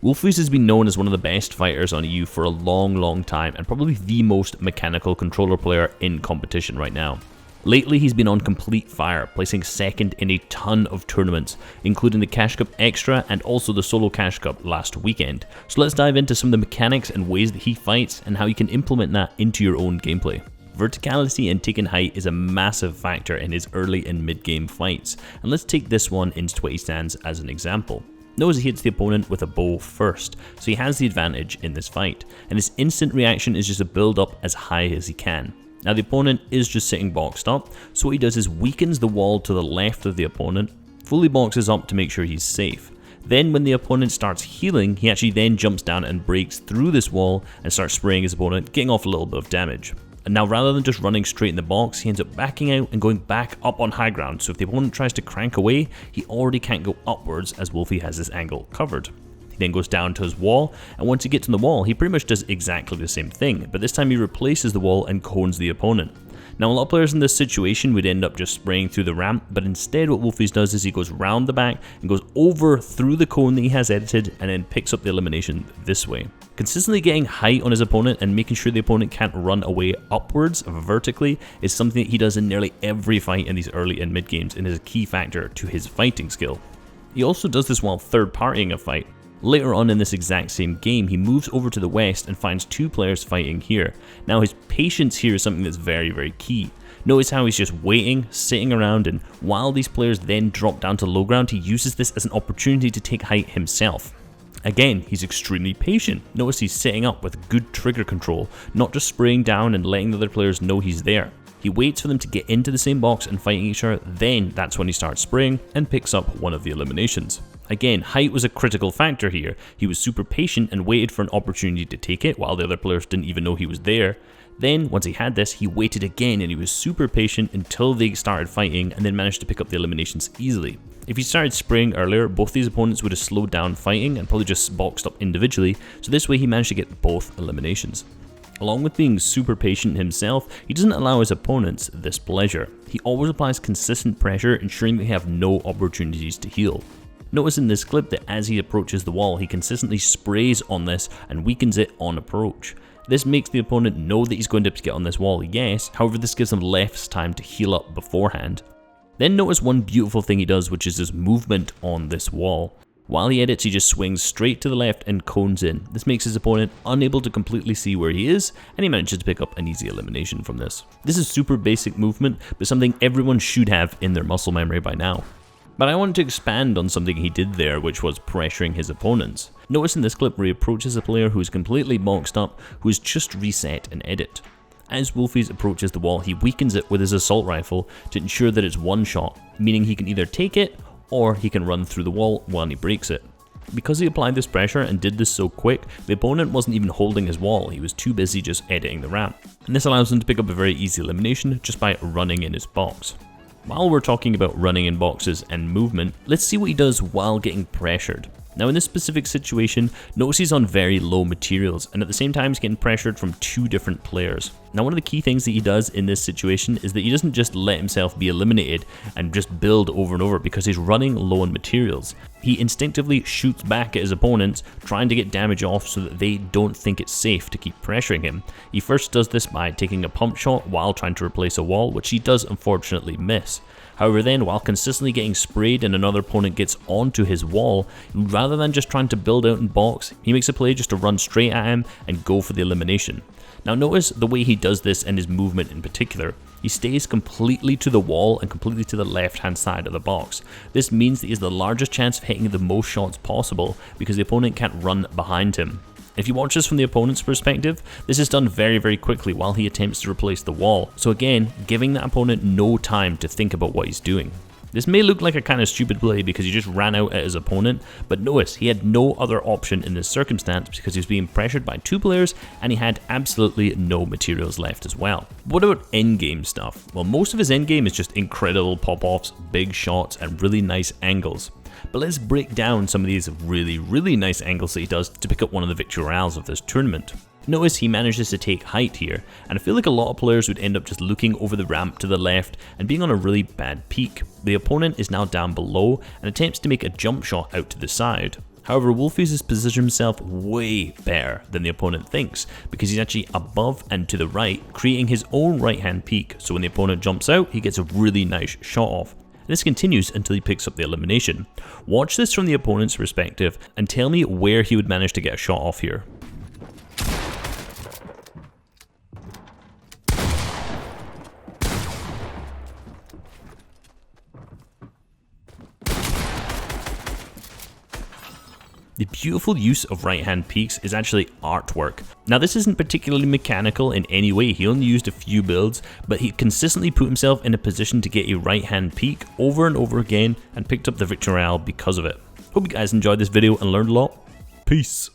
Wolfiez has been known as one of the best fighters on EU for a long time, and probably the most mechanical controller player in competition right now. Lately, he's been on complete fire, placing second in a ton of tournaments, including the Cash Cup Extra and also the Solo Cash Cup last weekend. So let's dive into some of the mechanics and ways that he fights and how you can implement that into your own gameplay. Verticality and taking height is a massive factor in his early and mid-game fights, and let's take this one into 20 stands as an example. Notice he hits the opponent with a bow first, so he has the advantage in this fight, and his instant reaction is just to build up as high as he can. Now the opponent is just sitting boxed up, so what he does is weakens the wall to the left of the opponent, fully boxes up to make sure he's safe. Then when the opponent starts healing, he actually then jumps down and breaks through this wall and starts spraying his opponent, getting off a little bit of damage. And now rather than just running straight in the box, he ends up backing out and going back up on high ground, so if the opponent tries to crank away, he already can't go upwards as Wolfie has this angle covered. He then goes down to his wall, and once he gets on the wall, he pretty much does exactly the same thing, but this time he replaces the wall and cones the opponent. Now a lot of players in this situation would end up just spraying through the ramp, but instead what Wolfiez does is he goes round the back and goes over through the cone that he has edited and then picks up the elimination this way. Consistently getting height on his opponent and making sure the opponent can't run away upwards vertically is something that he does in nearly every fight in these early and mid games and is a key factor to his fighting skill. He also does this while third partying a fight. Later on in this exact same game, he moves over to the west and finds two players fighting here. Now his patience here is something that's very key. Notice how he's just waiting, sitting around, and while these players then drop down to low ground, he uses this as an opportunity to take height himself. Again, he's extremely patient. Notice he's setting up with good trigger control, not just spraying down and letting the other players know he's there. He waits for them to get into the same box and fighting each other, then that's when he starts spraying and picks up one of the eliminations. Again, height was a critical factor here. He was super patient and waited for an opportunity to take it while the other players didn't even know he was there. Then, once he had this, he waited again and he was super patient until they started fighting and then managed to pick up the eliminations easily. If he started spraying earlier, both these opponents would have slowed down fighting and probably just boxed up individually, so this way he managed to get both eliminations. Along with being super patient himself, he doesn't allow his opponents this pleasure. He always applies consistent pressure, ensuring they have no opportunities to heal. Notice in this clip that as he approaches the wall, he consistently sprays on this and weakens it on approach. This makes the opponent know that he's going to get on this wall, yes, however this gives him less time to heal up beforehand. Then notice one beautiful thing he does, which is his movement on this wall. While he edits, he just swings straight to the left and cones in. This makes his opponent unable to completely see where he is, and he manages to pick up an easy elimination from this. This is super basic movement, but something everyone should have in their muscle memory by now. But I want to expand on something he did there, which was pressuring his opponents. Notice in this clip where he approaches a player who is completely boxed up, who has just reset an edit. As Wolfiez approaches the wall, he weakens it with his assault rifle to ensure that it's one shot, meaning he can either take it or he can run through the wall when he breaks it. Because he applied this pressure and did this so quick, the opponent wasn't even holding his wall, he was too busy just editing the ramp. And this allows him to pick up a very easy elimination just by running in his box. While we're talking about running in boxes and movement, let's see what he does while getting pressured. Now in this specific situation, notice he's on very low materials and at the same time he's getting pressured from two different players. Now one of the key things that he does in this situation is that he doesn't just let himself be eliminated and just build over and over because he's running low on materials. He instinctively shoots back at his opponents, trying to get damage off so that they don't think it's safe to keep pressuring him. He first does this by taking a pump shot while trying to replace a wall, which he does unfortunately miss. However then, while consistently getting sprayed and another opponent gets onto his wall, rather than just trying to build out and box, he makes a play just to run straight at him and go for the elimination. Now notice the way he does this and his movement in particular. He stays completely to the wall and completely to the left hand side of the box. This means that he has the largest chance of hitting the most shots possible because the opponent can't run behind him. If you watch this from the opponent's perspective, this is done very quickly while he attempts to replace the wall. So again, giving that opponent no time to think about what he's doing. This may look like a kind of stupid play because he just ran out at his opponent, but notice he had no other option in this circumstance because he was being pressured by two players and he had absolutely no materials left as well. What about endgame stuff? Well, most of his endgame is just incredible pop-offs, big shots, and really nice angles. But let's break down some of these really nice angles that he does to pick up one of the victory royales of this tournament. Notice he manages to take height here, and I feel like a lot of players would end up just looking over the ramp to the left and being on a really bad peak. The opponent is now down below and attempts to make a jump shot out to the side. However, Wolfiez has positioned himself way better than the opponent thinks, because he's actually above and to the right, creating his own right hand peak, so when the opponent jumps out, he gets a really nice shot off. And this continues until he picks up the elimination. Watch this from the opponent's perspective and tell me where he would manage to get a shot off here. The beautiful use of right hand peaks is actually artwork. Now this isn't particularly mechanical in any way, he only used a few builds, but he consistently put himself in a position to get a right hand peak over and over again and picked up the victory royale because of it. Hope you guys enjoyed this video and learned a lot. Peace.